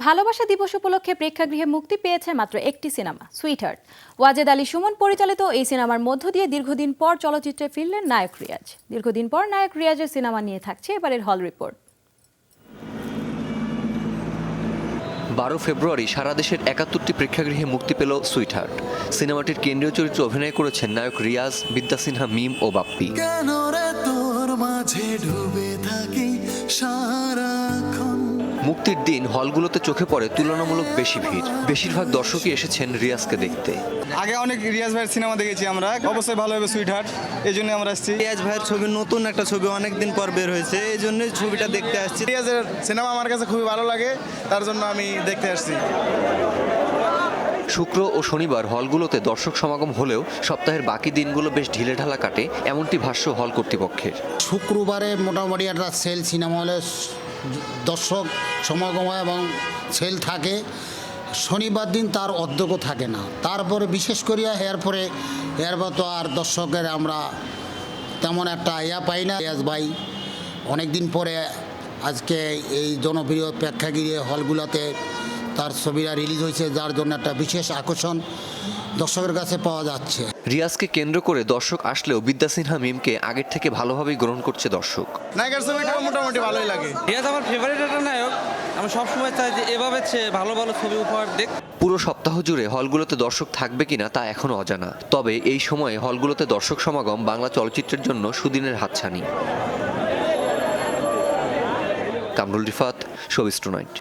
ভালোবাসা দিবস উপলক্ষে প্রেক্ষাগৃহে মুক্তি পেয়েছে মাত্র একটি সিনেমা, সুইটহার্ট। ওয়াজেদ আলী সুমন পরিচালিত এই সিনেমার মধ্য দিয়ে দীর্ঘদিন পর চলচ্চিত্রে ফিরলেন নায়ক রিয়াজ। দীর্ঘদিন পর নায়ক রিয়াজের সিনেমা নিয়ে থাকছে এবারের হল রিপোর্ট। 12 ফেব্রুয়ারি সারা দেশের 71টি প্রেক্ষাগৃহে মুক্তি পেল সুইটহার্ট। সিনেমাটির কেন্দ্রীয় চরিত্রে অভিনয় করেছেন নায়ক রিয়াজ, বিদ্যা সিনহা মিম ও বাপ্পি। কেন রে তোর মাঝে ডুবে থাকি সারাক্ষণ। মুক্তির দিন হলগুলোতে চোখে পড়ে তুলনামূলক বেশি ভিড়। বেশিরভাগ দর্শকই এসেছেন রিয়াজকে দেখতে। আগে অনেক রিয়াজ ভাইয়ের সিনেমা দেখেছি আমরা, অবশ্যই ভালো হবে সুইটহার্ট, এই জন্য আমরা আসছি। রিয়াজ ভাইয়ের ছবি, নতুন একটা ছবি অনেকদিন পর বের হয়েছে, এই জন্য ছবিটা দেখতে আসছি। রিয়াজের সিনেমা আমার কাছে খুবই ভালো লাগে, তার জন্য আমি দেখতে আসছি। শুক্র ও শনিবার হলগুলোতে দর্শক সমাগম হলেও সপ্তাহের বাকি দিনগুলো বেশ ঢিলেঢালা কাটে, এমনটি ভাষ্য হল কর্তৃপক্ষের। শুক্রবারে মোটামুটি একটা সেল, সিনেমা হলে দর্শক সমাগম হয় এবং সেল থাকে। শনিবার দিন তার অর্ধেকও থাকে না। তারপরে বিশেষ করিয়া এরপর তো আর দর্শকের আমরা তেমন একটা পাই না। রিয়াজ ভাই অনেক দিন পরে আজকে এই জনপ্রিয় প্রেক্ষাগৃহে হলগুলোতে তার ছবিটা রিলিজ হয়েছে, যার জন্য একটা বিশেষ আকর্ষণ দর্শকের কাছে পাওয়া যাচ্ছে। রিয়াজকে কেন্দ্র করে দর্শক আসলেও বিদ্যা সিনহা মিমকে আগের থেকে ভালোভাবেই গ্রহণ করছে দর্শক। নায়কের ছবিটা মোটামুটি ভালোই লাগে। রিয়াজ আমার ফেভারিট একটা নায়ক, আমি সবসময় চাই যে এভাবে ভালো ভালো ছবি উপহার দেখ। পুরো সপ্তাহ জুড়ে হলগুলোতে দর্শক থাকবে কিনা তা এখনো অজানা। তবে এই সময়ে হলগুলোতে দর্শক সমাগম বাংলা চলচ্চিত্রের জন্য সুদিনের হাতছানি। Kamrul Rifat, showbiz tonight.